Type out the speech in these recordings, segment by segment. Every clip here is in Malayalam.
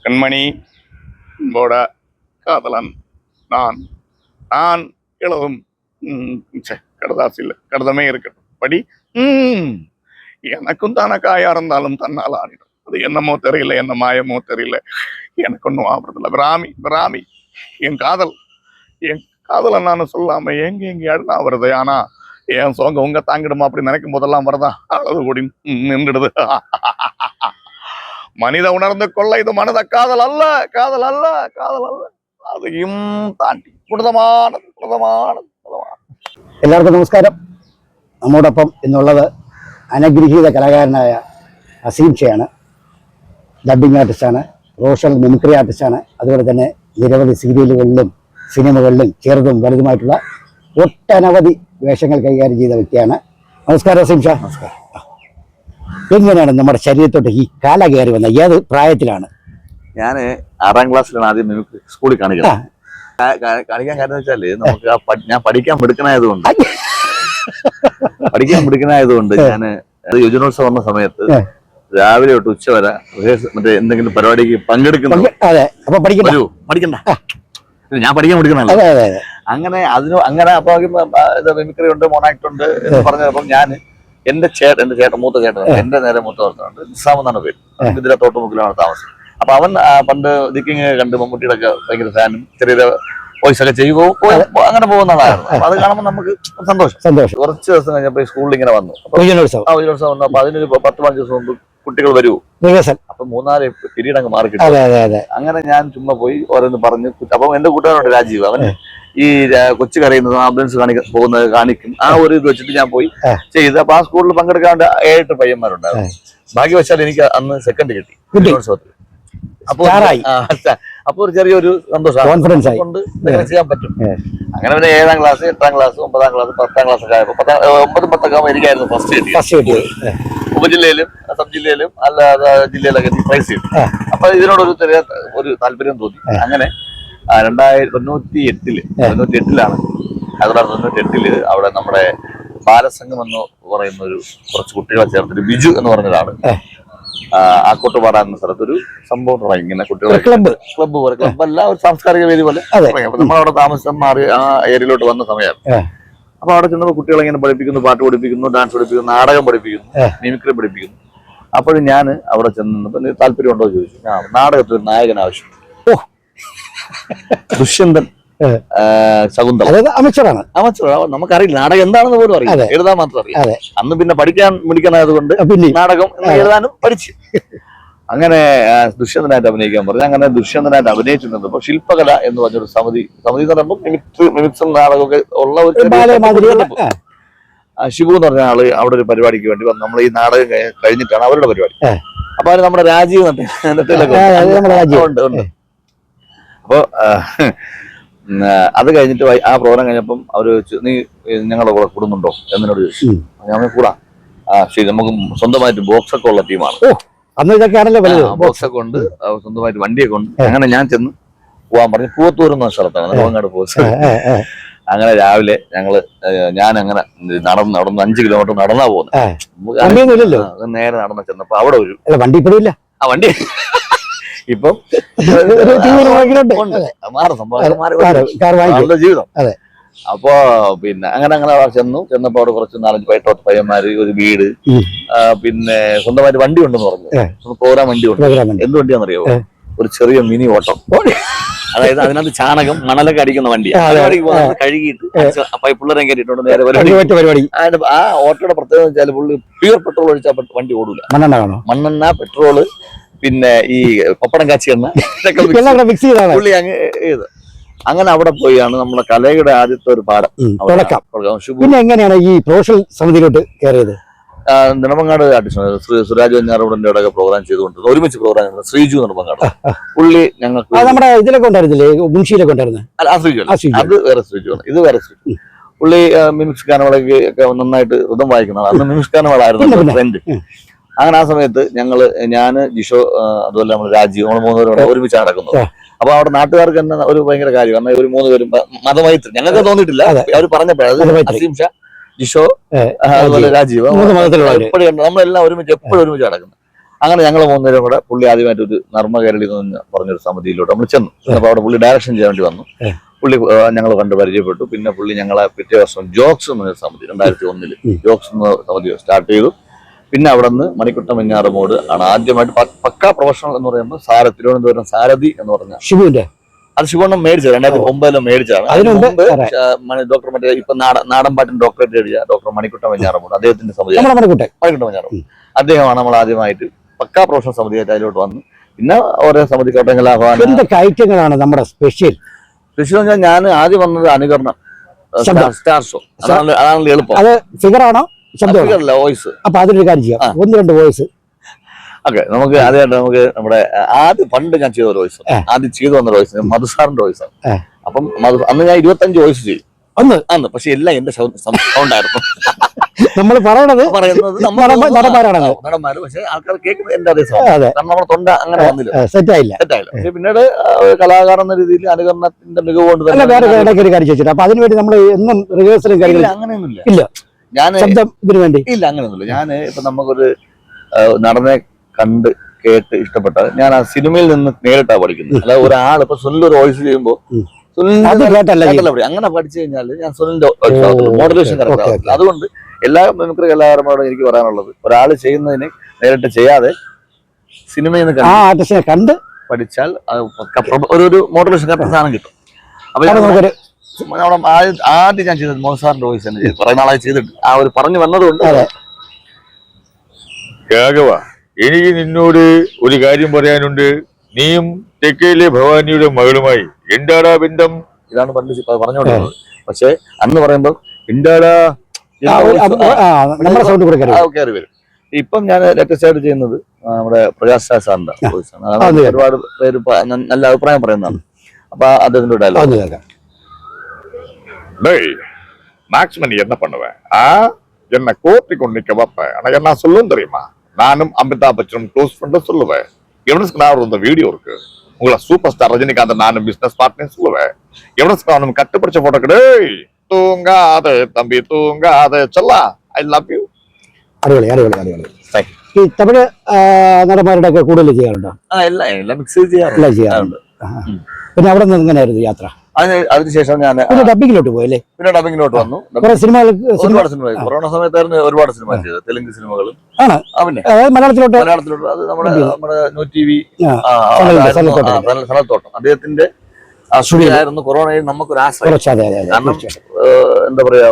கண்மணி போட காதலன் நான் நான் எழுதும் கடதாசி இல்லை, கடிதமே இருக்கட்டும், படி. எனக்கும் தானக்காயா இருந்தாலும் தன்னால் ஆடிடும். அது என்னமோ தெரியல, என்ன மாயமோ தெரியல, எனக்கு ஒன்றும் ஆகுறதில்ல. பிராமி பிராமி என் காதலை நான் சொல்லாம எங்க அழுதா வருது. ஆனா என் சோங்க உங்க தாங்கிடுமா அப்படி நினைக்கும் போதெல்லாம் வருதா அழுது கூடி நின்றுடுது. மனித உணர்ந்து கொள்ள இது மனித കാതൽ அல்ல, காதல் அல்ல, காதல் அல்ல. അதைയും താണ്ടി പുണിതമാണ്. എല്ലാവർക്കും നമസ്കാരം. നമ്മോടൊപ്പം ഇന്നുള്ളത് അനുഗ്രഹീത കലാകാരനായ അസീം ഷയാണ്. ഡബ്ബിംഗ് ആർട്ടിസ്റ്റാണ്, പ്രൊഫഷണൽ മിമിക്രി ആർട്ടിസ്റ്റാണ്. അതുപോലെ തന്നെ നിരവധി സീരിയലുകളിലും സിനിമകളിലും ചെറുതും വലുതുമായിട്ടുള്ള ഒട്ടനവധി വേഷങ്ങൾ കൈകാര്യം ചെയ്ത വ്യക്തിയാണ്. നമസ്കാരം അസീം ഷാ. നമസ്കാരം. എങ്ങനെയാണ് നമ്മുടെ ശരീരത്തോട്ട് ഈ കാല കയറി വന്ന ഏത് പ്രായത്തിലാണ്? ഞാൻ 6ാം ക്ലാസ്സിലാണ് ആദ്യം മിമിക്രി സ്കൂളിൽ കാണിക്കാൻ കാരണം വെച്ചാല് നമുക്ക് ഞാൻ പഠിക്കാൻ മിടുക്കനായതുകൊണ്ട് ഞാൻ യുവജനോത്സവം വന്ന സമയത്ത് രാവിലെ തൊട്ട് ഉച്ച വരെ മറ്റേ എന്തെങ്കിലും പരിപാടിക്ക് പങ്കെടുക്കുന്നു. പഠിക്കണ്ട, ഞാൻ പഠിക്കാൻ മിടുക്കണല്ലോ. അങ്ങനെ അപ്പൊ മിമിക്രി ഉണ്ട്, മോണാക്ട് ഉണ്ട് എന്ന് പറഞ്ഞപ്പം ഞാൻ എന്റെ മൂത്ത ചേട്ടൻ എന്റെ നേരെ മൂത്ത വർത്തനുണ്ട്, നിസാം എന്നാണ് പേര്. ഇതിലെ തോട്ടുമുക്കിലാണ് താമസം. അപ്പൊ അവൻ പണ്ട് ദിക്കിങ് കണ്ട് മമ്മൂട്ടിയുടെ ഒക്കെ ഭയങ്കര ഫാനും ചെറിയ വോയിസ് ഒക്കെ ചെയ്യുമ്പോൾ അങ്ങനെ പോകുന്ന ആളായിരുന്നു. അപ്പൊ അത് കാണുമ്പോൾ നമുക്ക് സന്തോഷം. കുറച്ച് ദിവസം കഴിഞ്ഞപ്പോ സ്കൂളിൽ ഇങ്ങനെ വന്നു. യുവജനോത്സവം വന്നു. അപ്പൊ അതിനൊരു 10-15 ദിവസം മുമ്പ് കുട്ടികൾ വരൂ. അപ്പൊ 3-4 പിരീഡ് അങ്ങ് മാറി കിട്ടും. അങ്ങനെ ഞാൻ ചുമ്മാ പോയി ഓരോന്ന് പറഞ്ഞു. അപ്പൊ എന്റെ കൂട്ടുകാരുണ്ട് രാജീവ്, അവൻ ഈ കൊച്ചു കരയുന്നത് ആംബുലൻസ് പോകുന്നത് കാണിക്കും. ആ ഒരു ഇത് വെച്ചിട്ട് ഞാൻ പോയി ചെയ്ത്. അപ്പൊ ആ സ്കൂളിൽ പങ്കെടുക്കാണ്ട് 7-8 പയ്യന്മാരുണ്ടായിരുന്നു. ഭാഗ്യവശാൽ എനിക്ക് അന്ന് സെക്കൻഡ് കിട്ടി യുവജനോത്സവത്തിൽ. അപ്പൊ ഒരു ചെറിയൊരു സന്തോഷം കൊണ്ട് ചെയ്യാൻ പറ്റും. അങ്ങനെ പിന്നെ 7ാം ക്ലാസ്, 8ാം ക്ലാസ്, 9ാം ക്ലാസ്, 10ാം ക്ലാസ് ഒക്കെ ആയപ്പോ 9, 10 ഒക്കെ എനിക്കായിരുന്നു ഫസ്റ്റ് കിട്ടിയത്. ഉപജില്ലയിലും സബ് ജില്ലയിലും അല്ലാതെ ജില്ലയിലൊക്കെ പ്രൈസ് കിട്ടി. അപ്പൊ ഇതിനോടൊരു ചെറിയ ഒരു താല്പര്യം തോന്നി. അങ്ങനെ 1998 അവിടെ നമ്മുടെ ബാലസംഘം എന്ന് പറയുന്ന കുറച്ച് കുട്ടികളെ ചേർത്തിട്ട് ബിജു എന്ന് പറഞ്ഞ ഒരാള് ആക്കോട്ട് പാടാൻ എന്ന സ്ഥലത്തൊരു സംഭവം തുടങ്ങി. ഇങ്ങനെ കുട്ടികളെ ക്ലബ്ബ് പോലെ, ക്ലബ്ബല്ല, ഒരു സാംസ്കാരിക വേദി പോലെ. അപ്പൊ നമ്മളവിടെ താമസം മാറി ആ ഏരിയയിലോട്ട് വന്ന സമയമാണ്. അപ്പൊ അവിടെ ചെന്നപ്പോൾ കുട്ടികളെ ഇങ്ങനെ പഠിപ്പിക്കുന്നു, പാട്ട് പഠിപ്പിക്കുന്നു, ഡാൻസ് പഠിപ്പിക്കുന്നു, നാടകം പഠിപ്പിക്കുന്നു, മിമിക്രി പഠിപ്പിക്കുന്നു. അപ്പോഴും ഞാൻ അവിടെ ചെന്നപ്പോ താല്പര്യം ഉണ്ടോ എന്ന് ചോദിച്ചു. നാടകത്തിൽ ഒരു നായകൻ ആവശ്യം. ദുഷ്യന്തൻ, ശകുന്തള, അമച്ചറാണ്. നമുക്കറിയില്ല നാടകം എന്താണെന്ന് പോലും അറിയില്ല, എഴുതാൻ മാത്രം അറിയാം. അന്ന് പിന്നെ പഠിക്കാൻ മിടിക്കാനായതുകൊണ്ട് നാടകം എഴുതാനും പഠിച്ചു. അങ്ങനെ ദുഷ്യന്തനായിട്ട് അഭിനയിക്കാൻ പറഞ്ഞു. അങ്ങനെ ദുഷ്യന്തനായിട്ട് അഭിനയിച്ചിരുന്നപ്പോ ശില്പകല എന്ന് പറഞ്ഞൊരു സമിതി എന്ന് പറയുമ്പോൾ മിമിക്സും നാടകമൊക്കെ ഉള്ള ഒരു ശിവു എന്ന് പറഞ്ഞ ആള് അവിടെ ഒരു പരിപാടിക്ക് വേണ്ടി വന്നു. നമ്മൾ ഈ നാടകം കഴിഞ്ഞിട്ടാണ് അവരുടെ പരിപാടി. അപ്പൊ അവര് നമ്മുടെ രാജീവ് ഉണ്ട്. അപ്പൊ അത് കഴിഞ്ഞിട്ട് ആ പ്രോഗ്രാം കഴിഞ്ഞപ്പം അവര് നീ ഞങ്ങളുടെ കൂടെ കൂടുന്നുണ്ടോ എന്നോട് ചോദിച്ചു. ഞങ്ങൾ കൂടാം. ശരി, നമുക്ക് സ്വന്തമായിട്ട് ബോക്സൊക്കെ ഉള്ള ടീമാണ്. ബോക്സൊക്കെ ഉണ്ട്, സ്വന്തമായിട്ട് വണ്ടിയൊക്കെ ഉണ്ട്. അങ്ങനെ ഞാൻ ചെന്ന് പോവാൻ പറഞ്ഞു. പൂവത്തൂർ എന്ന സ്ഥലത്താണ്, നെടുമങ്ങാട് പോസ്റ്റ്. അങ്ങനെ രാവിലെ ഞാൻ അങ്ങനെ നടന്ന് 5 കിലോമീറ്റർ നടന്നാ പോകുന്നത്. നേരെ നടന്ന ചെന്നപ്പോ അവിടെ ഒരു വണ്ടി ഇപ്പം ജീവിതം. അപ്പോ പിന്നെ അങ്ങനെ ചെന്നപ്പോ അവിടെ കുറച്ച് 4-5 പയ്യന്മാര്, ഒരു വീട്, പിന്നെ സ്വന്തമായിട്ട് വണ്ടി ഉണ്ടെന്ന് പറഞ്ഞു. പ്രോഗ്രാം വണ്ടി ഉണ്ട്. എന്ത് വണ്ടിയാണെന്നറിയാവോ? ഒരു ചെറിയ മിനി ഓട്ടം. അതായത് അതിനകത്ത് ചാണകം, മണലൊക്കെ അടിക്കുന്ന വണ്ടിയാണ്. കഴുകിയിട്ട് പിള്ളേരെ കയറ്റിട്ടുണ്ട് നേരെ പരിപാടി. ആ ഓട്ടോയുടെ പ്രത്യേകത വെച്ചാൽ പുള്ളി പ്യൂർ പെട്രോൾ ഒഴിച്ചാൽ വണ്ടി ഓടൂല. മണ്ണെണ്ണ, പെട്രോള്, പിന്നെ ഈ പപ്പടം കാച്ചി എണ്ണ പുള്ളി അങ്ങ് ചെയ്ത്. അങ്ങനെ അവിടെ പോയാണ് നമ്മുടെ കലയുടെ ആദ്യത്തെ ഒരു പാഠം. പിന്നെ എങ്ങനെയാണ് ഈ പ്രൊഫഷണൽ സമിതിയിലോട്ട് കയറിയത്? നെടുമങ്ങാട് ആർട്ടിസ്റ്റ് സുരാജ് വെഞ്ഞാറോടന്റെ ഒക്കെ പ്രോഗ്രാം ചെയ്തുകൊണ്ട് ഒരുമിച്ച് പ്രോഗ്രാം ശ്രീജു നെടുമങ്ങാട് പുള്ളി ഞങ്ങൾക്ക് നമ്മുടെ ഇതിലൊക്കെ ഉണ്ടായിരുന്നില്ലേ, മുൻഷിയിലൊക്കെ ഉണ്ടായിരുന്നു. അത് വേറെ ശ്രീജു ആണ്, ഇത് വേറെ ശ്രീജു. പുള്ളി മിമിക്സ് ഗാനമേളയ്ക്ക് ഒക്കെ നന്നായിട്ട് ഋതം വായിക്കുന്നതാണ്. അന്ന് മിമിക്സ് ഗാനമേളായിരുന്നു ട്രെൻഡ്. അങ്ങനെ ആ സമയത്ത് ഞാന് ജിഷോ അതുപോലെ നമ്മൾ രാജീവ് നമ്മൾ 3 പേരും ഒരുമിച്ച് നടക്കുന്നത്. അപ്പൊ അവിടെ നാട്ടുകാർക്ക് തന്നെ ഒരു ഭയങ്കര കാര്യം. കാരണം ഒരു 3 പേരും മതമൈത്രി ഞങ്ങൾക്ക് തോന്നിയിട്ടില്ല. അവർ പറഞ്ഞപ്പോഴത് അസീം ഷാ, ജിഷോ അതുപോലെ രാജീവ് എപ്പോഴും നമ്മളെല്ലാം എപ്പോഴും ഒരുമിച്ച് നടക്കുന്നത്. അങ്ങനെ ഞങ്ങൾ 3 പേരും കൂടെ പുള്ളി ആദ്യമായിട്ട് ഒരു നർമ്മ കേരളി എന്ന് പറഞ്ഞൊരു സമിതിയിലോട്ട് നമ്മൾ ചെന്നു. അപ്പൊ അവിടെ പുള്ളി ഡയറക്ഷൻ ചെയ്യാൻ വേണ്ടി വന്നു. പുള്ളി ഞങ്ങൾ കണ്ട് പരിചയപ്പെട്ടു. പിന്നെ പുള്ളി ഞങ്ങളെ പിറ്റേ വർഷം ജോക്സ് എന്നൊരു സമിതി 2001 ജോക്സ് എന്ന സമിതി സ്റ്റാർട്ട് ചെയ്തു. പിന്നെ അവിടെ നിന്ന് മണിക്കുട്ടം വെഞ്ഞാറമൂട് ആണ് ആദ്യമായിട്ട് പക്കാ പ്രൊഫഷണൽ എന്ന് പറയുമ്പോൾ തിരുവനന്തപുരം സാരഥി എന്ന് പറഞ്ഞ ഷിബുവിന്റെ അത് ശിവണ്ണം മേടിച്ചത് 2009 മേടിച്ചാണ്. അതിന് മുമ്പ് ഡോക്ടർ മറ്റേ ഇപ്പൊ നാടൻ പാട്ടിന് ഡോക്ടറേറ്റ് എഴുതിയ ഡോക്ടർ മണിക്കുട്ടം വെഞ്ഞാറമൂട് അദ്ദേഹത്തിന്റെ സമിതി മണിക്കുട്ടം വെഞ്ഞാറമൂട് അദ്ദേഹമാണ് നമ്മൾ ആദ്യമായിട്ട് പക്കാ പ്രൊഫഷണൽ സമിതിയായിട്ട് അതിലോട്ട് വന്നു. പിന്നെ ഓരോ സമിതിക്കോട്ടെ ഐറ്റങ്ങളാണ് നമ്മുടെ സ്പെഷ്യൽ ഞാൻ ആദ്യം വന്നത് അനുകരണം സ്റ്റാർ ഷോ. അതാണല്ലോ എളുപ്പം. അത് ഫിഗറാണോ വോയിസ്? അപ്പൊ അതിലൊരു കാര്യം ചെയ്യാം, 1-2 വോയിസ്. ഓക്കെ, നമുക്ക് ആദ്യമായിട്ട് നമ്മുടെ ആദ്യം പണ്ട് ഞാൻ ചെയ്ത ഒരു വോയിസ്, ആദ്യം ചെയ്തു വന്ന വോയിസ് മധുസാറിന്റെ വോയിസാണ്. അപ്പം അന്ന് ഞാൻ 25 വോയിസ് ചെയ്തു അന്ന്. പക്ഷെ എല്ലാം എന്റെ സൗണ്ടായിരുന്നു. നമ്മൾ പറയുന്നത് നടന്മാര്, പക്ഷെ ആൾക്കാർ കേൾക്കുന്നത് എന്റെ അതേ സൗണ്ട്. കാരണം നമ്മുടെ തൊണ്ട അങ്ങനെ വന്നില്ല, സെറ്റായില്ല. പക്ഷെ പിന്നീട് കലാകാരൻ എന്ന രീതിയിൽ അനുകരണത്തിന്റെ മികവ് കൊണ്ട് തന്നെ അപ്പൊ അതിനുവേണ്ടി നമ്മൾ എന്നും റിഹേഴ്സലും അങ്ങനെയൊന്നുമില്ല. ഇല്ല, ഞാൻ ഇതിനു വേണ്ടി ഇല്ല, അങ്ങനെയൊന്നുമില്ല. ഞാൻ ഇപ്പൊ നമുക്കൊരു നടനെ കണ്ട് കേട്ട് ഇഷ്ടപ്പെട്ട ഞാൻ ആ സിനിമയിൽ നിന്ന് നേരിട്ടാ പഠിക്കുന്നത്. അല്ല ഒരാൾ ഇപ്പൊ സുനിൽ ഒരു വോയിസ് ചെയ്യുമ്പോ അങ്ങനെ പഠിച്ചു കഴിഞ്ഞാൽ ഞാൻ സുനിലിന്റെ മോഡുലേഷൻ കറക്റ്റ് ആവില്ല. അതുകൊണ്ട് എല്ലാ മിമിക്രി കലാകാരന്മാരോടും എനിക്ക് പറയാനുള്ളത്, ഒരാൾ ചെയ്യുന്നതിന് നേരിട്ട് ചെയ്യാതെ സിനിമയിൽ നിന്ന് കണ്ട് പഠിച്ചാൽ ഒരു മോഡുലേഷൻ കറക്റ്റ് സാധനം കിട്ടും. അപ്പൊ ആദ്യം ഞാൻ ചെയ്തത് മോസാറിന്റെ വോയിസ് തന്നെ ചെയ്തു. കുറെ നാളായി ചെയ്തിട്ട് ആ ഒരു പറഞ്ഞു വന്നതുകൊണ്ട്. രാഘവ, എനിക്ക് നിന്നോട് ഒരു കാര്യം പറയാനുണ്ട്. നീയും തെക്കേലെ ഭവാനിയുടെ മകളുമായി എന്താടാ ബന്ധം? ഇതാണ് പണ്ട് പറഞ്ഞോണ്ടിരുന്നത്. പക്ഷെ അന്ന് പറയുമ്പോ എന്താടാ കയറി വരും. ഇപ്പം ഞാൻ ലേറ്റസ്റ്റ് ആയിട്ട് ചെയ്യുന്നത് നമ്മുടെ പ്രകാശ് സാറിന്റെ വോയിസാണ്. ഒരുപാട് പേര് നല്ല അഭിപ്രായം പറയുന്നതാണ്. അപ്പൊ അദ്ദേഹത്തിന്റെ ഡയലോഗ്, மேக்ஸ் நீ என்ன பண்ணுவ? என்ன கோர்ட்டி கொண்டு நிக்க வைப்ப. ஆனா என்ன சொல்லும் தெரியுமா? நானும் அமிதாப் பச்சனும் க்ளோஸ் ஃப்ரெண்ட் சொல்லுவேன். எவனுக்கு நான் இந்த வீடியோ இருக்கு, உங்களை சூப்பர் ஸ்டார் ரஜினிகாந்த் நானும் பிசினஸ் பார்ட்னர் சொல்லுவேன். எவனுக்கு நான் கட்டுப்பிடிச்ச போட்டோ கிடை தூங்காத தம்பி தூங்காத சொல்லா. ஐ ലവ് യു. അടിപൊളി അടിപൊളി അടിപൊളി. ഈ തമിഴ് നടന്മാരുടെ ഒക്കെ കൂടുതൽ ചെയ്യാറുണ്ടോ? എല്ലാം മിക്സ് ചെയ്യാറുണ്ട്. പിന്നെ അവിടെ നിന്ന് എങ്ങനെയായിരുന്നു യാത്ര? അതിനുശേഷം ഞാൻ ഡബിങ്ങിലോട്ട് പോയല്ലേ? പിന്നെ ഡബിങ്ങിലോട്ട് വന്നു. ഒരുപാട് സിനിമ കൊറോണ സമയത്തായിരുന്നു ഒരുപാട് സിനിമ ചെയ്തത്. തെലുങ്ക് സിനിമകളും മലയാളത്തിലോട്ട് അത് നമ്മുടെ ന്യൂ ടി വി സനത്തോട്ടം അദ്ദേഹത്തിന്റെ ആയിരുന്നു. കൊറോണയിൽ നമുക്കൊരു ആശ്രയം. കാരണം എന്താ പറയാ,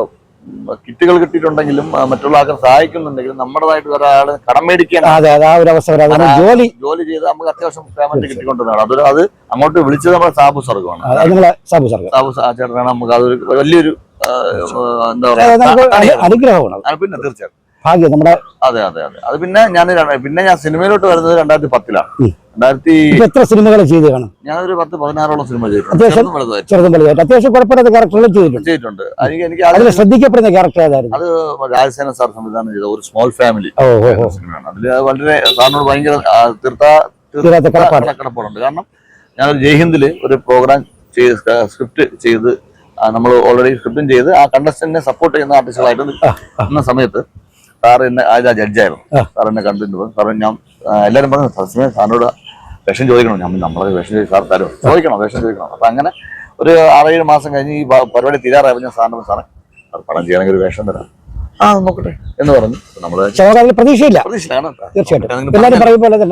കിറ്റുകൾ കിട്ടിയിട്ടുണ്ടെങ്കിലും മറ്റുള്ള ആൾക്കാർ സഹായിക്കുന്നുണ്ടെങ്കിലും നമ്മുടേതായിട്ട് ഒരാള് കടം മേടിക്കാൻ ജോലി ചെയ്ത് നമുക്ക് അത്യാവശ്യം പേയ്മെന്റ് കിട്ടിക്കൊണ്ടിരുന്നതാണ്. അത് അങ്ങോട്ട് വിളിച്ചത് നമ്മുടെ സാബു സർഗമാണ്. സാബു ചേട്ടനാണ്. നമുക്ക് അതൊരു വലിയൊരു എന്താ പറയാ അനുഗ്രഹമാണ്. പിന്നെ തീർച്ചയായിട്ടും ഭാഗ്യം നമ്മുടെ. അതെ അതെ അതെ. അത് പിന്നെ ഞാൻ സിനിമയിലോട്ട് വരുന്നത് 2010-ലാണ്. എത്ര സിനിമകൾ ചെയ്ത് കാണും? ഞാനൊരു 10-16ഓളം സിനിമ അത്യാവശ്യം കുഴപ്പമില്ലാത്ത ക്യാരക്ടറുകൾ ചെയ്തിട്ടുണ്ട്. എനിക്ക് അതിൽ ശ്രദ്ധിക്കപ്പെടുന്ന ക്യാരക്ടർ ഏതായിരുന്നു? അത് രാജസേന സാർ സംവിധാനം ചെയ്ത ഒരു സ്മോൾ ഫാമിലി സിനിമയാണ്. അതില് വളരെ സാറിനോട് ഭയങ്കര കടപ്പാടുണ്ട്. കാരണം ഞാനൊരു ജയ്ഹിന്ദില് ഒരു പ്രോഗ്രാം സ്ക്രിപ്റ്റ് ചെയ്ത് നമ്മൾ ഓൾറെഡി സ്ക്രിപ്റ്റും ചെയ്ത് ആ കണ്ടസ്റ്റന്റിനെ സപ്പോർട്ട് ചെയ്യുന്ന ആർട്ടിസ്റ്റുകളായിട്ട് നിന്ന സമയത്ത് സാർ എന്നെ ജഡ്ജായിരുന്നു. സാർ എന്നെ കണ്ടിട്ട് സാറ് ഞാൻ എല്ലാവരും പറഞ്ഞു സാറിനോട് വേഷം ചോദിക്കണം. നമ്മളെ വേഷം സാർ തരും ചോദിക്കണം, വേഷം ചോദിക്കണം. അപ്പൊ അങ്ങനെ ഒരു 6-7 മാസം കഴിഞ്ഞ് ഈ പരിപാടി തീരാറായപ്പോൾ ഞാൻ സാറിന് സാറേ പടം ചെയ്യണമെങ്കിൽ ഒരു വേഷം തരാം, നോക്കട്ടെ എന്ന് പറഞ്ഞു. നമ്മള് പ്രതീക്ഷയില്ല.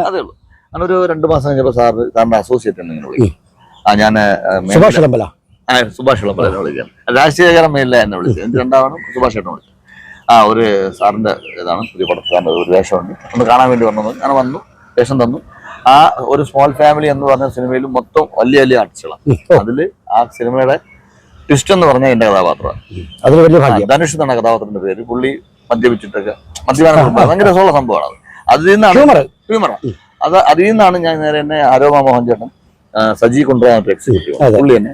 അതേ ഉള്ളൂ. അങ്ങനെ ഒരു 2 മാസം കഴിഞ്ഞപ്പോൾ സാറിന്റെ അസോസിയേറ്റ് എന്നെ വിളിക്കും. ഞാൻ സുഭാഷ് വിളമ്പല എന്നെ വിളിക്കാം. രാജശേഖരൻ മേലില്ല എന്നെ വിളിച്ചത്. എനിക്ക് രണ്ടാമത് സുഭാഷ് ചേട്ടൻ വിളിച്ചത്. ഒരു സാറിന്റെ ഇതാണ് പുതിയ പടത്തിന്റെ ഒരു വേഷമുണ്ട്, ഒന്ന് കാണാൻ വേണ്ടി വന്നത്. അങ്ങനെ വന്നു, വേഷം തന്നു. ആ ഒരു സ്മോൾ ഫാമിലി എന്ന് പറഞ്ഞ സിനിമയിൽ മൊത്തം വലിയ വലിയ ആർട്ടിസ്റ്റുകളാണ്. അതില് ആ സിനിമയുടെ ട്വിസ്റ്റ് എന്ന് പറഞ്ഞാൽ എന്റെ കഥാപാത്രമാണ്. ധനുഷ് എന്നാണ് കഥാപാത്രത്തിന്റെ പേര്. പുള്ളി മദ്യപിച്ചിട്ടൊക്കെ മദ്യപാനം ഭയങ്കര രസമുള്ള സംഭവമാണ്. അതിൽ നിന്നാണ് ഹ്യൂമറാണ്. അതിൽ നിന്നാണ് ഞാൻ നേരെ എന്നെ ആരോമ മോഹൻ ചേട്ടൻ സജി കൊണ്ടുപോകാൻ എക്സിക്യൂട്ടീവ് പുള്ളി എന്നെ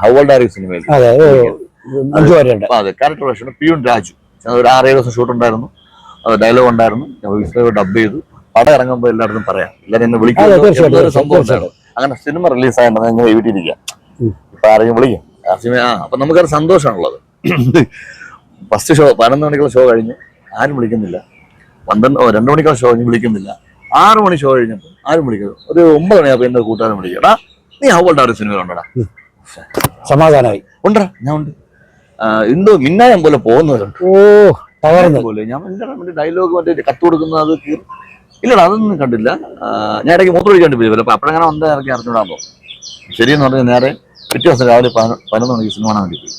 ഹൗവൾഡ് ആരി സിനിമയിൽ മഞ്ജു വാര്യരുടെ. അതെ, ക്യാരക്ടർ വേഷം പിയൂൺ രാജു. ഒരു 6-7 ദിവസം ഷൂട്ട് ഉണ്ടായിരുന്നു, ഡയലോഗ് ഉണ്ടായിരുന്നു, ഡബ് ചെയ്തു. പടം ഇറങ്ങുമ്പോൾ എല്ലായിടത്തും പറയാം, എല്ലാവരും എന്നെ വിളിക്കും, സംഭവം ഉണ്ടായിരുന്നു. അങ്ങനെ സിനിമ റിലീസായിട്ട് ഞങ്ങൾ വീട്ടിലിരിക്കാം. ഇപ്പൊ ആരെങ്കിലും വിളിക്കും ആ സിനിമ. അപ്പൊ നമുക്കത് സന്തോഷമാണുള്ളത്. ഫസ്റ്റ് ഷോ 11 മണിക്കുള്ള ഷോ കഴിഞ്ഞ് ആരും വിളിക്കുന്നില്ല. 2 മണിക്കുള്ള ഷോ കഴിഞ്ഞ് വിളിക്കുന്നില്ല. 6 മണി ഷോ കഴിഞ്ഞപ്പോൾ ആരും വിളിക്കുന്നു. ഒരു 9 മണിയാകുമ്പോൾ എന്റെ കൂട്ടുകാരൻ വിളിക്കടാ, നീ ഹൗൾഡ് ഒരു സിനിമ ഉണ്ടടാ. സമാധാനമായി ഉണ്ടാ, ഞാൻ ഉണ്ട്. എന്തോ മിന്നായം പോലെ പോകുന്നവരുണ്ട്. പോലെ ഞാൻ ഡയലോഗ് മറ്റേ കത്ത് കൊടുക്കുന്നത് അത് ഇല്ലടാ, അതൊന്നും കണ്ടില്ല. ഞാൻ ഇടയ്ക്ക് മൂത്രം ഒഴിക്കാണ്ട് പോയി. അപ്പൊ അപ്പോഴങ്ങനെ വന്ന് ഇറക്കി അറിഞ്ഞൂടാകുമ്പോ ശരിയെന്ന് പറഞ്ഞാൽ നേരെ പിറ്റേ ദിവസം രാവിലെ 11 മണിക്ക് സിനിമ കാണാൻ വേണ്ടി പോയി.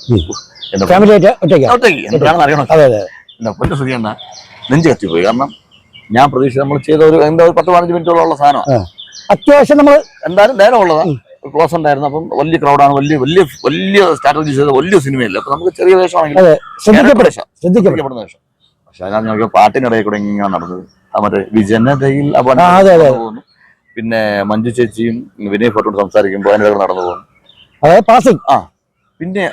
എന്താണെന്ന് അറിയണം. എന്റെ പൊന്നു ശ്രീയണ്ണ നെഞ്ച് കത്തിപ്പോയി. കാരണം ഞാൻ പ്രതീക്ഷ നമ്മൾ ചെയ്ത ഒരു 10-15 മിനിറ്റോളം ഉള്ള സാധനമാണ്. അത്യാവശ്യം നമ്മൾ എന്തായാലും നേരം ഉള്ളതാണ്. ക്ലോസ് ഉണ്ടായിരുന്നു. അപ്പം വലിയ ക്രൗഡാണ്, വലിയ സ്ട്രാറ്റജി ചെയ്ത വലിയ സിനിമയല്ല. അപ്പൊ നമുക്ക് ചെറിയ വേഷമാണെങ്കിൽ ശ്രദ്ധിക്കപ്പെടുന്ന വേഷം. പക്ഷെ അതിനകത്ത് നോക്കിയ പാട്ടിനിടയിൽ കൂടെ ഇങ്ങനെ നടന്നത് മറ്റേ വിജനതയിൽ പോകുന്നു. പിന്നെ മഞ്ജു ചേച്ചിയും വിനയ് ഫോട്ടോട് സംസാരിക്കുമ്പോൾ അതിനിടയിൽ നടന്നു പോകുന്നു. പിന്നെ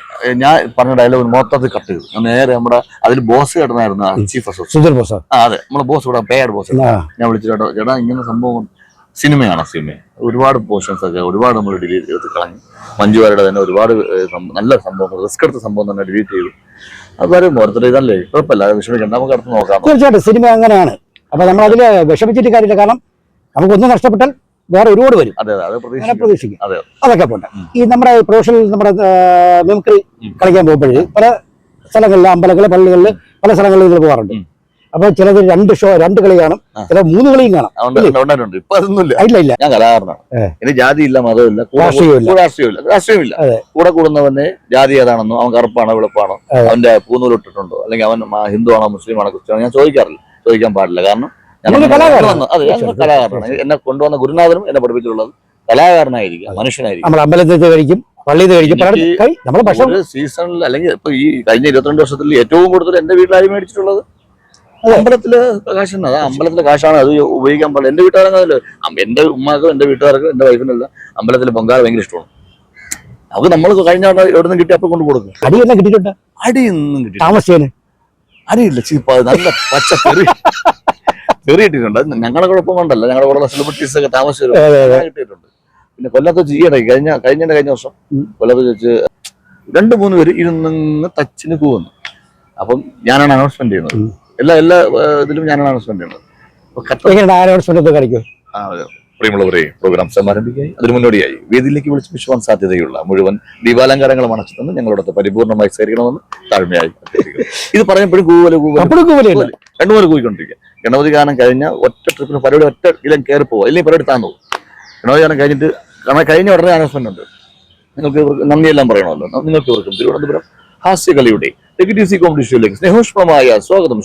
ഞാൻ പറഞ്ഞ ഡയലോഗ് മൊത്തത്തിൽ കട്ട് ചെയ്തു. നേരെ നമ്മുടെ അതിൽ ബോസ് ചേട്ടനായിരുന്നു, ചീഫ് അസോസിയേറ്റ്. അതെ, നമ്മളെ ബോസ് ഇവിടെ പേഡ് ബോസ്. ഞാൻ വിളിച്ചിട്ടോ, ചേട്ടാ ഇങ്ങനെ സംഭവം സിനിമയാണ്. ഒരുപാട് പോർഷൻസ് ഒക്കെ ഒരുപാട് നമ്മൾ ഡിലീറ്റ് ചെയ്ത് കളഞ്ഞു. മഞ്ജുവാരുടെ തന്നെ ഒരുപാട് നല്ല സംഭവം, റിസ്ക് എടുത്ത സംഭവം തന്നെ ഡിലീറ്റ് ചെയ്തു. അത് വരും ഓരോരുത്തർ ഇതല്ലേ, കുഴപ്പമില്ല, വിഷമിക്കണ്ട, നമുക്ക് അടുത്ത് നോക്കാം. തീർച്ചയായിട്ടും സിനിമ അങ്ങനെയാണ്. അപ്പൊ നമ്മൾ അതില് വിഷമിച്ചിട്ട് കാര്യമില്ല. കാരണം നമുക്കൊന്നും നഷ്ടപ്പെട്ടാൽ വേറെ ഒരുപാട് വരും. പ്രതീക്ഷിക്കും. അതൊക്കെ പോട്ടെ. ഈ നമ്മുടെ പ്രൊഫഷണൽ നമ്മുടെ മിമിക്രി കളിക്കാൻ പോകുമ്പോഴേ പല സ്ഥലങ്ങളിൽ, അമ്പലങ്ങളില്, പള്ളികളില്, പല സ്ഥലങ്ങളിൽ ഇതിൽ പോകാറുണ്ട്. അപ്പൊ ചിലത് 2 കളി കാണും, ചില 3 കളിയും കാണാം. ഇപ്പൊ അതൊന്നുമില്ല. ഇല്ല, ഞാൻ കലാകാരനാണ്. ഇനി ജാതിയില്ല, മതമില്ല, രാഷ്ട്രീയമില്ല. കൂടെ കൂടുന്നവന്റെ ജാതി ഏതാണെന്നോ, അവൻ കറുപ്പാണോ വെളുപ്പാണോ, അവന്റെ പൂന്നൂലിട്ടിട്ടുണ്ടോ, അല്ലെങ്കിൽ അവൻ ഹിന്ദു ആണോ മുസ്ലിം ആണോ ക്രിസ്ത്യാനോ ഞാൻ ചോദിക്കാറില്ല, ചോദിക്കാൻ പാടില്ല. കാരണം കലാകാരനാണ്. എന്നെ കൊണ്ടുവന്ന ഗുരുനാഥനും എന്നെ പഠിപ്പിച്ചിട്ടുള്ളത് കലാകാരനായിരിക്കും, മനുഷ്യനായിരിക്കും. നമ്മൾ അമ്പലത്തിൽ കഴിക്കും, പള്ളിയിൽ കഴിക്കും. സീസണിൽ അല്ലെങ്കിൽ ഇപ്പൊ ഈ കഴിഞ്ഞ 22 വർഷത്തിൽ ഏറ്റവും കൂടുതൽ എന്റെ വീട്ടിലായി മേടിച്ചിട്ടുള്ളത് അമ്പലത്തിലെ കാശാണ്. അത് അമ്പലത്തിലെ കാശാണ്, അത് ഉപയോഗിക്കാൻ പാടില്ല. എന്റെ വീട്ടുകാരങ്ങനല്ലോ, എന്റെ ഉമ്മാക്കും എന്റെ വീട്ടുകാർക്കും എന്റെ വൈഫിനല്ല അമ്പലത്തിലെ പൊങ്കാല ഭയങ്കര ഇഷ്ടമാണ്. അത് നമ്മൾ കഴിഞ്ഞ എവിടെ നിന്ന് കിട്ടി അപ്പൊ കൊണ്ട് കൊടുക്കും. അടിയൊന്നും കിട്ടിയിട്ടുണ്ട്? അടിയൊന്നും കിട്ടി താമസിച്ചതിന് അടിയില്ല, നല്ല പച്ച ചെറിയ കിട്ടിയിട്ടുണ്ട്. ഞങ്ങളുടെ കുഴപ്പം കൊണ്ടല്ല, ഞങ്ങളുടെ കൂടെ സെലിബ്രിറ്റീസ് ഒക്കെ താമസിച്ചു കിട്ടിയിട്ടുണ്ട്. പിന്നെ കൊല്ലത്ത് വെച്ച് ഈയിടെ കഴിഞ്ഞ വർഷം കൊല്ലത്ത് വെച്ച് 2-3 പേര് ഇരുന്ന് ടച്ചിന് പോകുന്നു. അപ്പം ഞാനാണ് അനൗൺസ്മെന്റ് ചെയ്യുന്നത്. എല്ലാ ഇതിലും ഞാനാണ് അനൗൺസ്മെന്റ് ചെയ്യുന്നത്. പ്രിയമുള്ളവരെ, പ്രോഗ്രാം സമാരംഭിക്കായി അതിന് മുന്നോടിയായി വേദിയിലേക്ക് വിളിച്ച് വിശ്വാൻ സാധ്യതയുള്ള മുഴുവൻ ദീപാലങ്കാരങ്ങളും അണച്ചുതന്ന് ഞങ്ങളോടൊത്ത് പരിപൂർണമായി സഹകരിക്കണമെന്ന് താഴ്മയായി. ഇത് പറയുമ്പോഴും 2 മൂന്ന് കൂയിക്കൊണ്ടിരിക്കുക. ഗണപതി ഗാനം കഴിഞ്ഞ ഒറ്റ ട്രിപ്പിന് പരിപാടി ഒറ്റ ഇലം കയറി പോവുക, ഇല്ലെങ്കിൽ പരിപാടി താന്നു പോകും. ഗണപതി ഗാനം കഴിഞ്ഞിട്ട് കഴിഞ്ഞ ഉടനെ അനൗൺസ്മെന്റ് ഉണ്ട്. നിങ്ങൾക്ക് നന്ദിയെല്ലാം പറയണമല്ലോ. നിങ്ങൾക്ക് ഇവർക്കും തിരുവനന്തപുരം ഹാസ്യകലയുടെ ടെക്നിസി കോമ്പറ്റീഷനിലേക്ക് സ്നേഹോഷ്മമായ സ്വാഗതം.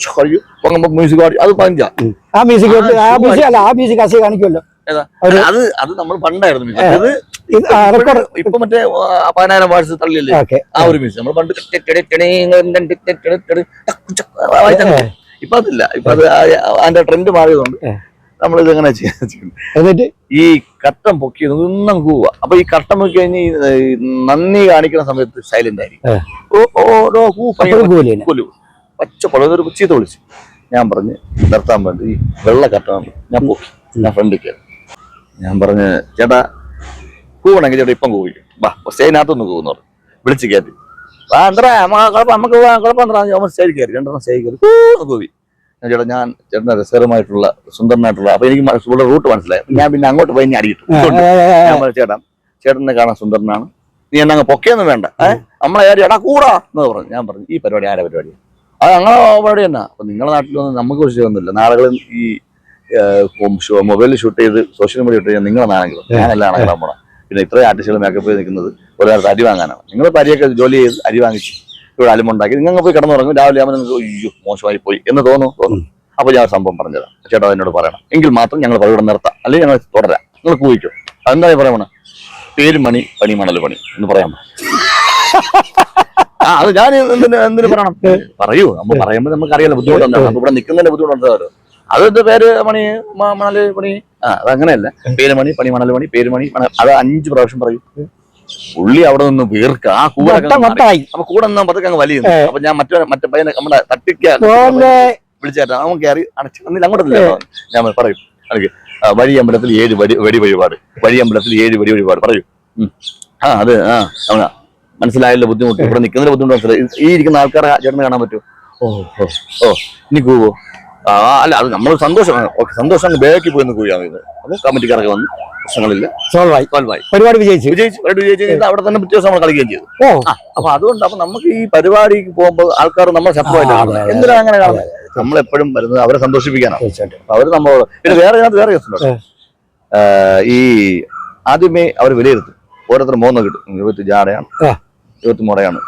മ്യൂസിക് അത് പഞ്ച കാണിക്കുമല്ലോ. അത് നമ്മൾ പണ്ടായിരുന്നു. ഇപ്പൊ മറ്റേ 10,000 വാട്സ് തള്ളിയല്ലേ ആ ഒരു മ്യൂസിക്. നമ്മൾ പണ്ട് ഇപ്പൊ അതില്ല. ഇപ്പൊ അത് അതിന്റെ ട്രെൻഡ് മാറിയതുകൊണ്ട് നമ്മളിത് എങ്ങനെ ചെയ്യുന്നത്, ഈ കട്ടം പൊക്കി ഒന്നും കൂവുക. അപ്പൊ ഈ കട്ടം പൊക്കി കഴിഞ്ഞ് നന്ദി കാണിക്കുന്ന സമയത്ത് സൈലന്റ് ആയിരിക്കും. പച്ചപ്പുഴ ചീത്ത വിളിച്ചു. ഞാൻ പറഞ്ഞ് നിർത്താൻ വേണ്ടി ഈ വെള്ള കട്ടം ഞാൻ പൊക്കി, ഞാൻ ഫ്രണ്ടിൽ കയറി. ഞാൻ പറഞ്ഞ് ചേട്ടാ കൂവണമെങ്കിൽ ചേട്ടാ ഇപ്പം കൂവിക്കും, വാ സ്റ്റേജിനകത്തൊന്ന് കൂവെന്ന് പറഞ്ഞു. വിളിച്ച് കയറ്റി നമുക്ക് കുഴപ്പം സ്റ്റേജിൽ കയറി 2 സ്റ്റേജിൽ കയറി കൂവി. ഞാൻ ചേട്ടൻ്റെ രസകരമായിട്ടുള്ള സുന്ദരനായിട്ടുള്ള, അപ്പൊ എനിക്ക് ഇവിടെ റൂട്ട് മനസ്സിലായി. ഞാൻ പിന്നെ അങ്ങോട്ട് പോയി ഞാൻ അടിയിട്ടു. ഞാൻ പറഞ്ഞു ചേട്ടനെ കാണാൻ സുന്ദരനാണ്, നീ എന്നെ അങ്ങ് പൊക്കെയൊന്നും വേണ്ട, നമ്മളെ കാര്യം എടാ കൂടാ എന്ന് പറഞ്ഞു. ഞാൻ പറഞ്ഞു ഈ പരിപാടി ആരെ പരിപാടിയാണ്? അത് ഞങ്ങളെ പരിപാടി തന്നെ. അപ്പൊ നിങ്ങളുടെ നാട്ടിലൊന്നും നമുക്ക് വിഷയമൊന്നുമില്ല. നാളുകളിൽ ഈ മൊബൈലിൽ ഷൂട്ട് ചെയ്ത് സോഷ്യൽ മീഡിയ ഷൂട്ട് ചെയ്യാൻ നിങ്ങളെ നാണെങ്കിലും ഞാനെല്ലാം ആണെങ്കിലും പോണം. പിന്നെ ഇത്രയും ആർട്ടിസ്റ്റുകൾ മേക്കപ്പ് ചെയ്ത് നിൽക്കുന്നത് ഒരാൾക്ക് അരി വാങ്ങാനാണ്. നിങ്ങൾ പരിയൊക്കെ ജോലി ചെയ്ത് അരി വാങ്ങിച്ച് ഇവിടെ അലുമുണ്ടാക്കി നിങ്ങൾ പോയി കിടന്നുറങ്ങും. രാവിലെ ആകുമ്പോൾ നിങ്ങൾക്ക് അയ്യോ മോശമായി പോയി എന്ന് തോന്നും. അപ്പൊ ഞാൻ സംഭവം പറഞ്ഞുതരാം, ചേട്ടാ എന്നോട് പറയണം, എങ്കിൽ മാത്രം ഞങ്ങൾ പരിപാടി നിർത്താം, അല്ലെങ്കിൽ ഞങ്ങൾ തുടരാം, നിങ്ങൾ കൂവിക്കും. അതെന്താ പറയാൻ പേര് മണി പണി മണൽ പണി എന്ന് പറയാൻ അത് ഞാൻ എന്തിനു പറയണം? പറയൂ, നമ്മൾ പറയുമ്പോൾ നമുക്ക് അറിയാലോ ബുദ്ധിമുട്ടുണ്ടാവും. നമുക്ക് ഇവിടെ നിൽക്കുന്നതിന്റെ ബുദ്ധിമുട്ടുണ്ടാവല്ലോ. അതെന്ത് പേര് മണി മണല് പണി, അതങ്ങനെയല്ല. പേര് മണി പണി മണൽ പണി, പേര് മണി മണൽ, അത് 5 പ്രാവശ്യം പറയും. പുള്ളി അവിടെ നിന്ന് വീർക്ക ആ കൂടെ വട്ടായി അപ്പൊ കൂടെ നിന്നാ പതുക്കെ അങ്ങ് വലിയുന്നു. അപ്പൊ ഞാൻ മറ്റേ പയ്യനെ നമ്മുടെ തട്ടിക്ക വിളിച്ചേട്ടാ അവൻ കയറി അടച്ചു വന്നില്ല അങ്ങോട്ടല്ലേ ഞാൻ പറയും എനിക്ക് വഴിയമ്പലത്തിൽ 7 വെടി വഴിപാട്, വഴിയമ്പലത്തിൽ 7 വെടി വഴിപാട് പറയൂ. അത് അവനാ മനസ്സിലായല്ലോ ബുദ്ധിമുട്ട്, ഇവിടെ നിൽക്കുന്നതിന്റെ ബുദ്ധിമുട്ട് മനസ്സിലായി. ഈ ഇരിക്കുന്ന ആൾക്കാരെ ചേട്ടന് കാണാൻ പറ്റുമോ? ഓ ഇനി കൂവോ? അല്ല അത് നമ്മൾ സന്തോഷം ബേക്കി പോയി കൂവിയാണ് ഇത്. അപ്പൊ കമ്മിറ്റിക്കാരൊക്കെ വന്ന് പ്രശ്നങ്ങളില്ല, സോൾവായി പരിപാടി വിജയിച്ചു അവിടെ തന്നെ പിറ്റേ ദിവസം നമ്മൾ കളിക്കുകയും ചെയ്തു. അപ്പൊ അതുകൊണ്ട് അപ്പൊ നമുക്ക് ഈ പരിപാടിക്ക് പോകുമ്പോൾ ആൾക്കാർ നമ്മളെ ശത്രുവായിട്ടാണ്. എന്തിനാ അങ്ങനെ കാണുന്നത്? നമ്മളെപ്പോഴും വരുന്നത് അവരെ സന്തോഷിപ്പിക്കാനാണ്. അവര് നമ്മളോട് പിന്നെ വേറെ കേസുണ്ട്. ഈ ആദ്യമേ അവർ വിലയിരുത്തും, ഓരോരുത്തർ 3 കിട്ടും. 20 ജാടയാണ്, 20 മുടയാണ്.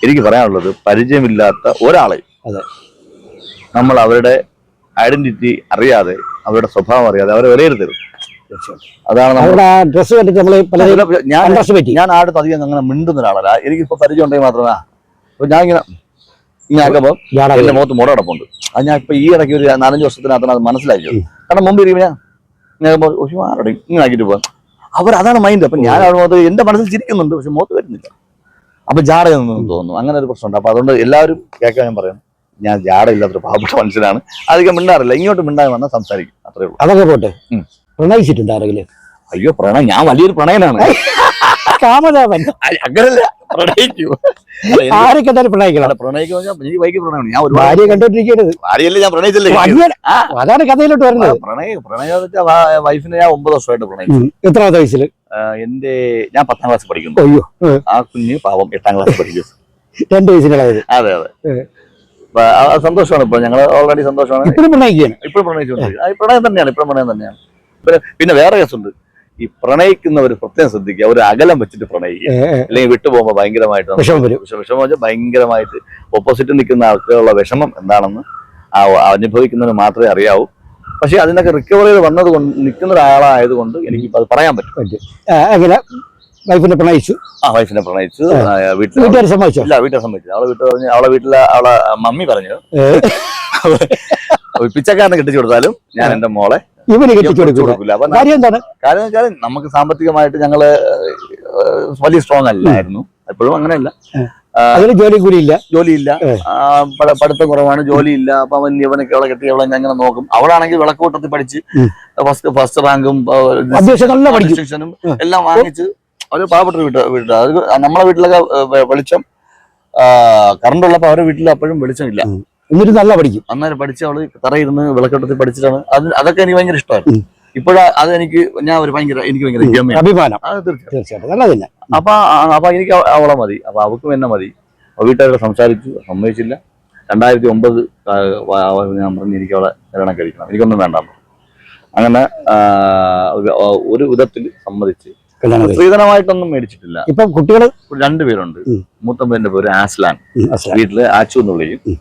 എനിക്ക് പറയാനുള്ളത് പരിചയമില്ലാത്ത ഒരാളെ നമ്മൾ അവരുടെ ഐഡന്റിറ്റി അറിയാതെ, അവരുടെ സ്വഭാവം അറിയാതെ അവരെ വിലയിരുത്തരുത്. അതാണ് ഞാൻ ആടുത്ത് അധികം അങ്ങനെ മിണ്ടുന്ന ഒരാളല്ല. എനിക്കിപ്പോ പരിചയം ഉണ്ടെങ്കിൽ മാത്രമേ ഞാൻ ഇങ്ങനെ ആക്കുമ്പോ എന്റെ മുഖത്ത് മുട കിടപ്പുണ്ട്. അത് ഞാൻ ഇപ്പൊ ഈ ഇടയ്ക്ക് ഒരു 4-5 വർഷത്തിനകത്താണ് അത് മനസ്സിലാക്കിയത്. കാരണം മുമ്പ് ഇരിക്കുമ്പോ ഞാൻ ആരുടെ ഇങ്ങനെ ആക്കിയിട്ട് പോകാം. അതാണ് മൈൻഡ്. അപ്പൊ ഞാൻ അവിടെ എന്റെ മനസ്സിൽ ചിരിക്കുന്നുണ്ട്, പക്ഷെ മുഖത്ത് വരുന്നില്ല. അപ്പൊ ജാടയൊന്നും തോന്നുന്നു, അങ്ങനെ ഒരു പ്രശ്നമുണ്ട്. അപ്പൊ അതുകൊണ്ട് എല്ലാവരും കേൾക്കാൻ ഞാൻ പറയാം, ഞാൻ ജാടയില്ലാത്തൊരു പാവപ്പെട്ട മനുഷ്യനാണ്. അധികം മിണ്ടാറില്ല, ഇങ്ങോട്ട് മിണ്ടാൻ വന്നാൽ സംസാരിക്കും, അത്രേ ഉള്ളൂ. അതൊക്കെ പോട്ടെ. പ്രണയിച്ചിട്ടുണ്ട് ആരെങ്കിലും? അയ്യോ പ്രണയം, ഞാൻ വലിയൊരു പ്രണയനാണ്. കാമദേവൻ അങ്ങനല്ല, പ്രണയിക്കൂ. ആരൊക്കെ പ്രണയിക്കണം? പ്രണയിക്കുന്ന എനിക്ക് വൈകി പ്രണയമാണ്. ഞാൻ ഒരു ഭാര്യ കണ്ടോണ്ടിരിക്കുന്നത് ഭാര്യയല്ലേ, ഞാൻ പ്രണയിച്ചല്ലേ. അതാണ് കഥയിലോട്ട് വരുന്നത്. പ്രണയം വെച്ചാൽ വൈഫിനെ ഞാൻ 9 വർഷമായിട്ട് പ്രണയിച്ചു. എത്രാമത്തെ വയസ്സിൽ? ഞാൻ 10ാം ക്ലാസ് പഠിക്കുന്നു. അയ്യോ, ആ കുഞ്ഞ് പാവം 8ാം ക്ലാസ് പഠിക്കുന്നു. 2 വയസ്സിനുള്ളത്. അതെ സന്തോഷമാണ്. ഇപ്പൊ ഞങ്ങൾ ഓൾറെഡി സന്തോഷമാണ്. ഇപ്പോഴും പ്രണയിക്കുകയാണ്. ഇപ്പോഴും പ്രണയിച്ചുകൊണ്ടിരിക്കുന്നത് പ്രണയം തന്നെയാണ്. പിന്നെ വേറെ കേസുണ്ട്. ഈ പ്രണയിക്കുന്നവർ പ്രത്യേകം ശ്രദ്ധിക്കുക, ഒരു അകലം വെച്ചിട്ട് പ്രണയിക്കുക. അല്ലെങ്കിൽ വിട്ടുപോകുമ്പോൾ ഭയങ്കരമായിട്ട് വിഷമം വെച്ചാൽ ഭയങ്കരമായിട്ട് ഓപ്പോസിറ്റ് നിൽക്കുന്ന ആൾക്കുള്ള വിഷമം എന്താണെന്ന് അനുഭവിക്കുന്നതിന് മാത്രമേ അറിയാവൂ. പക്ഷെ അതിനൊക്കെ റിക്കവർ ചെയ്ത് വന്നത് കൊണ്ട് നിൽക്കുന്ന ഒരാളായതുകൊണ്ട് എനിക്കിപ്പോൾ അത് പറയാൻ പറ്റും. അങ്ങനെ വൈഫിനെ പ്രണയിച്ചു. വൈഫിനെ പ്രണയിച്ചു. വീട്ടുകാർ സമ്മതിച്ചു? ഇല്ല, വീട്ടുകാർ സമ്മതിച്ചു. അവളെ വീട്ടിലെ മമ്മി പറഞ്ഞു പിച്ചക്കാരനെ കെട്ടിച്ചു കൊടുത്താലും ഞാൻ എന്റെ മോളെ ഇവന് കെട്ടിച്ചു കൊടുക്കില്ല. കാര്യം എന്താണ്? കാരണം വെച്ചാൽ നമുക്ക് സാമ്പത്തികമായിട്ട് ഞങ്ങള് വലിയ സ്ട്രോങ് അല്ലായിരുന്നു. എപ്പോഴും അങ്ങനെയല്ല. അതിന് ജോലിയില്ല, പഠിത്തം കുറവാണ്, ജോലിയില്ല. അപ്പൊ ഇവനൊക്കെ അവളെ കെട്ടി അവളെ അങ്ങനെ നോക്കും. അവളാണെങ്കിൽ വിളക്കൂട്ടത്തിൽ പഠിച്ച് ഫസ്റ്റ് റാങ്കും ഡിസ്റ്റിങ്ഷനും എല്ലാം വാങ്ങിച്ച് ഒരു പാവപ്പെട്ട വീട്ടിൽ. അത് നമ്മളെ വീട്ടിലൊക്കെ വെളിച്ചം കറണ്ട് ഉള്ളപ്പോ അവരുടെ വീട്ടിൽ അപ്പോഴും വെളിച്ചമില്ല. എന്നിട്ട് നല്ല പഠിക്കും. അന്നേരം പഠിച്ച് അവള് തറയിരുന്ന് വിളക്കെട്ടത്തിൽ പഠിച്ചിട്ടാണ്. അതൊക്കെ എനിക്ക് ഭയങ്കര ഇഷ്ടമായിരുന്നു. ഇപ്പോഴാ അത് എനിക്ക് ഭയങ്കര അഭിമാനം. തീർച്ചയായിട്ടും. അപ്പൊ എനിക്ക് അവളെ മതി. അപ്പൊ അവക്കും എന്നെ മതി. വീട്ടുകാരോട് സംസാരിച്ചു, സമ്മതിച്ചില്ല. 2009 ഞാൻ പറഞ്ഞു എനിക്ക് അവളെ കല്യാണം കഴിക്കണം, എനിക്കൊന്നും വേണ്ട. അങ്ങനെ ഒരു വിധത്തിൽ സമ്മതിച്ച്. സ്ത്രീധനമായിട്ടൊന്നും മേടിച്ചിട്ടില്ല. ഇപ്പൊ കുട്ടികൾ 2 പേരുണ്ട്. മൂത്ത പേരുടെ പേര് ആസ്ലാൻ, വീട്ടില് ആച്ചു എന്ന് വിളിക്കും.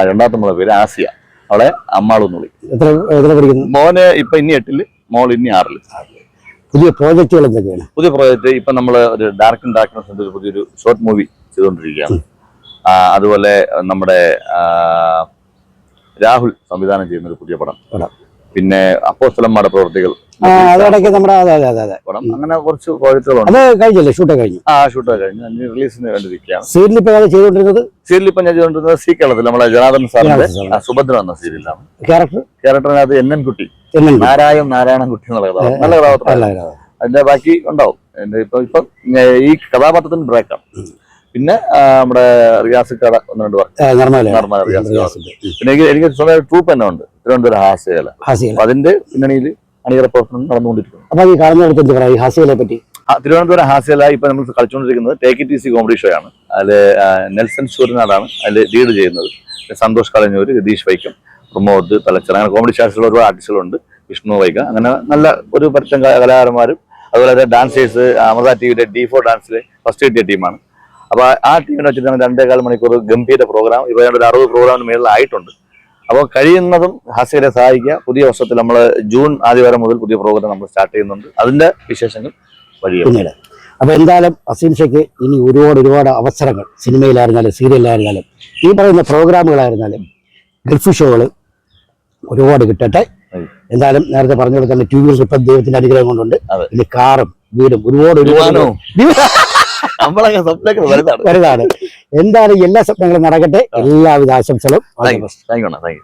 രണ്ടാമത്തെ മോളെ പേര് ആസിയ, അവളെ അമ്മാളു എന്ന് വിളിക്കും. മോന് ഇപ്പൊ ഇനി 8-ല്, മോൾ ഇനി 6-ല്. പുതിയ പ്രോജക്റ്റുകൾ എന്തൊക്കെയാണ്? പുതിയ പ്രോജക്റ്റ് ഇപ്പൊ നമ്മള് ഒരു ഡാർക്ക്നെസ് പുതിയൊരു ഷോർട്ട് മൂവി ചെയ്തുകൊണ്ടിരിക്കുകയാണ്. അതുപോലെ നമ്മുടെ രാഹുൽ സംവിധാനം ചെയ്യുന്ന ഒരു പുതിയ പടം. പിന്നെ അപ്പോസ്തലന്മാരുടെ പ്രവൃത്തികൾ പടം. അങ്ങനെ കുറച്ച് പ്രോജക്റ്റുകളുണ്ട്. ഷൂട്ട് കഴിഞ്ഞു. റിലീസിന് വേണ്ടിയിരിക്കുകയാണ്. സീരിയൽ ഇപ്പൊ ഞാൻ ചെയ്തുകൊണ്ടിരുന്നത് സി കേരളത്തിൽ നമ്മളെ ജനാർദ്ദൻ സാറിന്റെ സുഭദ്ര എന്ന സീരിയലാണ്. ക്യാരക്ടറിനകത്ത് NN കുട്ടി, നാരായണൻകുട്ടി എന്നുള്ള കഥാപാത്രം. നല്ല കഥാപാത്രം. അതിന്റെ ബാക്കി ഉണ്ടാവും. ഇപ്പൊ ഈ കഥാപാത്രത്തിന് ബ്രേക്കാണ്. പിന്നെ നമ്മുടെ റിയാസിക്കട 1-2 വർക്ക്. പിന്നെ എനിക്ക് സ്വന്തം ട്രൂപ്പ് തന്നെ ഉണ്ട്, തിരുവനന്തപുരം ഹാസ്യകല. അതിന്റെ പിന്നണിയിൽ അണിയറ പ്രവർത്തനം നടന്നുകൊണ്ടിരിക്കുന്നു. അപ്പൊ ഈ കാണുന്നവർക്ക് ഹാസ്യകലയെ പറ്റി? തിരുവനന്തപുരം ഹാസ്യകല ഇപ്പൊ നമ്മൾ കളിച്ചുകൊണ്ടിരിക്കുന്നത് take it easy comedy show ആണ്. അതില് നെൽസൺ സൂര്യനാടാണ് അതിൽ ലീഡ് ചെയ്യുന്നത്. സന്തോഷ് കളഞ്ഞൂര്, രതീഷ് വൈക്കം, പ്രമോദ് തലച്ചർ, അങ്ങനെ കോമഡി സ്റ്റാർസിലുള്ള ഒരുപാട് ആർട്ടിസ്റ്റുകളുണ്ട്. വിഷ്ണു വൈക, അങ്ങനെ നല്ല ഒരു പറ്റം കലാകാരന്മാരും. അതുപോലെ ഡാൻസേഴ്സ് അമൃത ടിവിയുടെ D4 ഡാൻസിലെ ഫസ്റ്റ് കിട്ടിയ ടീമാണ്. അപ്പൊ ആ ടീമിനെ വെച്ചിട്ട് 2.25 മണിക്കൂർ ഗംഭീര പ്രോഗ്രാം ഇപ്പൊ ഒരു 60 പ്രോഗ്രാമിന് മേളിലായിട്ടുണ്ട്. അപ്പോൾ കഴിയുന്നതും ഹാസ്യരെ സഹായിക്കുക. പുതിയ വർഷത്തിൽ നമ്മൾ ജൂൺ ആദ്യവാരം മുതൽ പുതിയ പ്രോഗ്രാം നമ്മൾ സ്റ്റാർട്ട് ചെയ്യുന്നുണ്ട്. അതിന്റെ വിശേഷങ്ങൾ പിന്നീട്. അപ്പൊ എന്തായാലും അസീം ഷയ്ക്ക് ഇനി ഒരുപാട് അവസരങ്ങൾ സിനിമയിലായിരുന്നാലും സീരിയലിലായിരുന്നാലും ഈ പറയുന്ന പ്രോഗ്രാമുകളായിരുന്നാലും ഗൾഫ് ഷോകൾ ഒരുപാട് കിട്ടട്ടെ. എന്തായാലും നേരത്തെ പറഞ്ഞ പോലെ തന്നെ 2 വീലർ ഇപ്പം ദൈവത്തിന്റെ അനുഗ്രഹം കൊണ്ടുണ്ട്. ഇനി കാറും വീടും ഒരുപാട് വിമാനവും. നമ്മളൊക്കെ സ്വപ്നമൊക്കെ വലുതാണ്. വലുതാണ്. എന്തായാലും എല്ലാ സ്വപ്നങ്ങളും നടക്കട്ടെ. എല്ലാവിധ ആശംസകളും. Thank you.